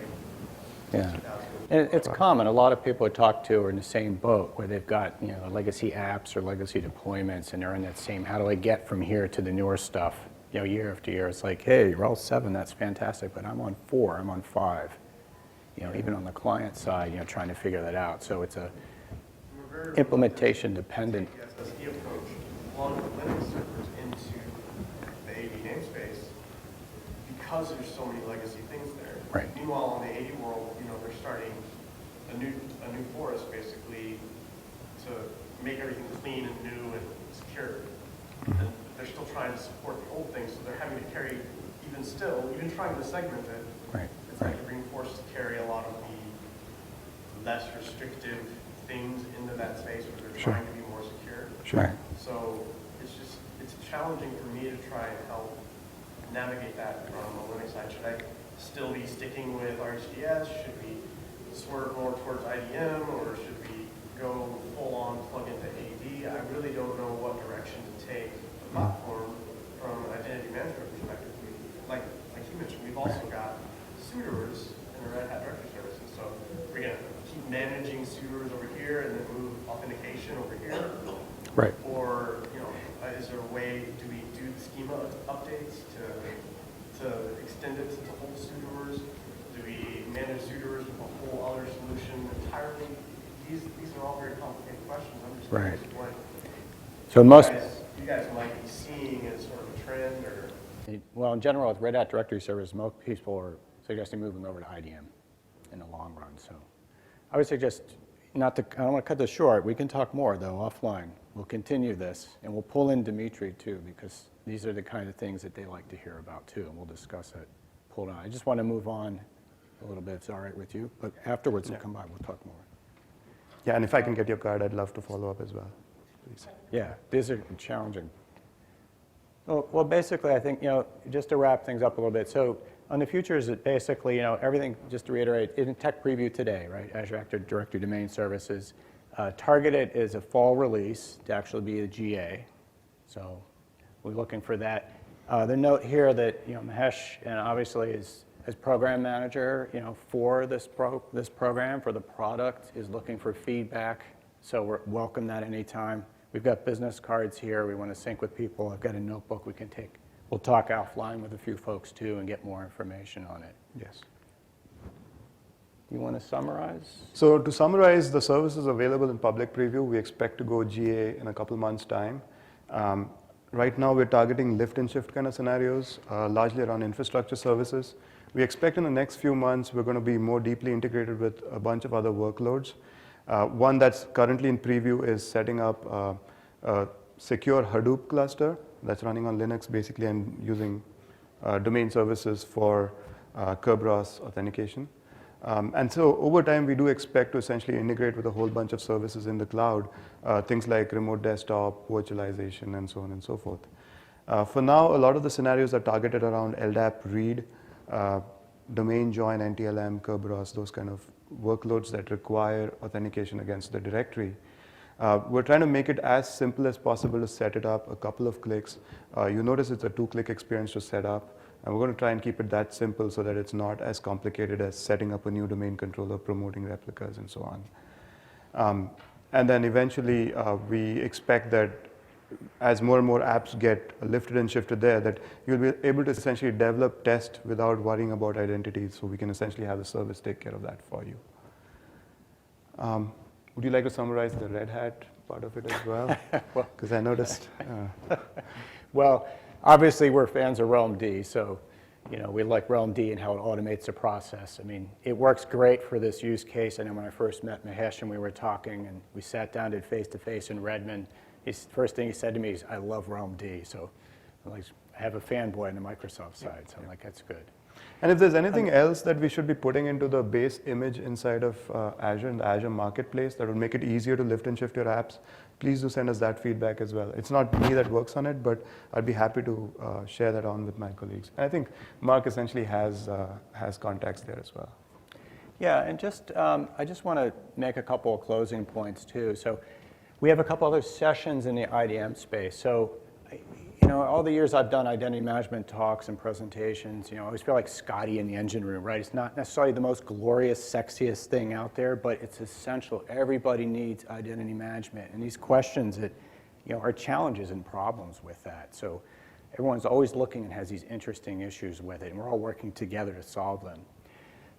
to
Yeah.
2000.
And it's common. A lot of people I talk to are in the same boat where they've got, legacy apps or legacy deployments, and they're in that same, how do I get from here to the newer stuff, year after year. It's like, hey, RHEL 7, that's fantastic, but I'm on 4, I'm on 5. Even on the client side, trying to figure that out. So it's a
We're very
implementation dependent.
The SSST approach, along with Linux servers into the AD namespace, because there's so many legacy things there.
Right.
Meanwhile, in the AD world, they're starting a new forest basically to make everything clean and new and secure. And they're still trying to support the old things, so they're having to carry, even trying to segment it.
Right.
It's like being forced to carry a lot of the less restrictive things into that space where they're trying to be more secure.
Sure.
So it's challenging for me to try and help navigate that from a Linux side. Should I still be sticking with AADDS? Should we swerve more towards IDM, or should we go full on plug into AD? I really don't know what direction to take the platform from an identity management perspective. Like you mentioned, we've also got suitors in the Red Hat Directory Service, and so we're going to keep managing suitors over here and then move authentication over here.
Right.
Or, is there a way, do we do the schema updates to extend it to whole suitors? Do we manage suitors with a whole other solution entirely? These are all very complicated questions. I'm just curious what
So most,
you guys might be seeing as sort of a trend, or
well, in general, with Red Hat Directory Service, most people are suggesting moving over to IDM in the long run. So I would suggest I don't want to cut this short. We can talk more, though, offline. We'll continue this, and we'll pull in Dimitri, too, because these are the kind of things that they like to hear about, too, and we'll discuss it. Pull it on. I just want to move on a little bit, if it's all right with you. But afterwards, we'll come by. We'll talk more.
Yeah, and if I can get your card, I'd love to follow up as well, please.
Yeah, these are challenging. Well, basically, I think, just to wrap things up a little bit. So on the futures, it basically, everything, just to reiterate, in tech preview today, right? Azure Active Directory Domain Services. Targeted is a fall release to actually be a GA. So we're looking for that. The note here that, Mahesh, and obviously is as program manager, for this program, for the product, is looking for feedback. So we're welcome that anytime. We've got business cards here. We want to sync with people. I've got a notebook we can take. We'll talk offline with a few folks, too, and get more information on it.
Yes.
You want to summarize?
So to summarize, the service is available in public preview. We expect to go GA in a couple months' time. Right now, we're targeting lift and shift kind of scenarios, largely around infrastructure services. We expect in the next few months, we're going to be more deeply integrated with a bunch of other workloads. One that's currently in preview is setting up a secure Hadoop cluster that's running on Linux, basically, and using domain services for Kerberos authentication. And so over time, we do expect to essentially integrate with a whole bunch of services in the cloud, things like remote desktop, virtualization, and so on and so forth. For now, a lot of the scenarios are targeted around LDAP read, domain join, NTLM, Kerberos, those kind of workloads that require authentication against the directory. We're trying to make it as simple as possible to set it up, a couple of clicks. You notice it's a 2-click experience to set up. And we're going to try and keep it that simple so that it's not as complicated as setting up a new domain controller, promoting replicas, and so on. And then eventually, we expect that as more and more apps get lifted and shifted there, that you'll be able to essentially develop, test without worrying about identities. So we can essentially have the service take care of that for you. Would you like to summarize the Red Hat part of it as well? Because I noticed.
Well, obviously, we're fans of Realm D, so we like Realm D and how it automates the process. I mean, it works great for this use case. I know when I first met Mahesh and we were talking, and we sat down, did face-to-face in Redmond, first thing he said to me is, I love Realm D. So I have a fanboy on the Microsoft side, so I'm like, that's good.
And if there's anything else that we should be putting into the base image inside of Azure and the Azure Marketplace that would make it easier to lift and shift your apps, please do send us that feedback as well. It's not me that works on it, but I'd be happy to share that on with my colleagues. And I think Mark essentially has contacts there as well. Yeah,
and I just want to make a couple of closing points too. So we have a couple other sessions in the IDM space. So all the years I've done identity management talks and presentations, I always feel like Scotty in the engine room, right? It's not necessarily the most glorious, sexiest thing out there, but it's essential. Everybody needs identity management. And these questions that, are challenges and problems with that. So everyone's always looking and has these interesting issues with it, and we're all working together to solve them.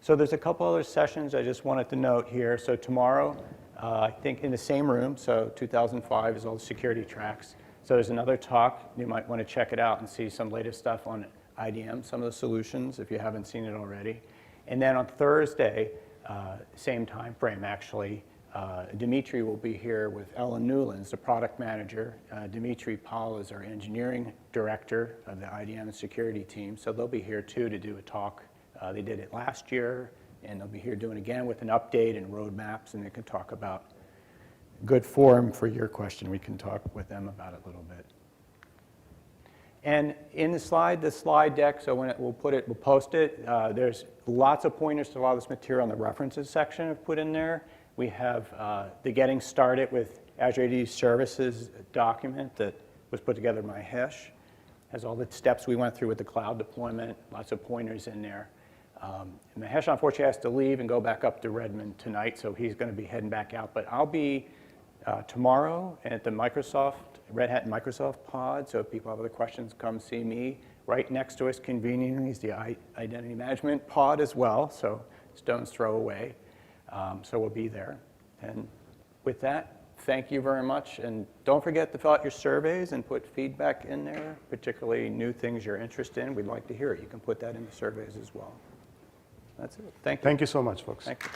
So there's a couple other sessions I just wanted to note here. So tomorrow, I think in the same room, so 2005 is all the security tracks. So there's another talk. You might want to check it out and see some latest stuff on IDM, some of the solutions, if you haven't seen it already. And then on Thursday, same time frame actually, Dimitri will be here with Ellen Newlands, the product manager. Dimitri Paul is our engineering director of the IDM and security team, so they'll be here too to do a talk. They did it last year, and they'll be here doing it again with an update and roadmaps, and they can talk about good forum for your question. We can talk with them about it a little bit. And in the slide deck, so when we'll post it, there's lots of pointers to a lot of this material in the references section I've put in there. We have the Getting Started with Azure AD Services document that was put together by Mahesh. Has all the steps we went through with the cloud deployment, lots of pointers in there. Mahesh unfortunately has to leave and go back up to Redmond tonight, so he's going to be heading back out. But I'll be tomorrow at the Red Hat Microsoft pod, so if people have other questions, come see me. Right next to us, conveniently, is the identity management pod as well, so stone's throw away. So we'll be there. And with that, thank you very much. And don't forget to fill out your surveys and put feedback in there, particularly new things you're interested in. We'd like to hear it. You can put that in the surveys as well. That's it. Thank you.
Thank you so much, folks.
Thank you.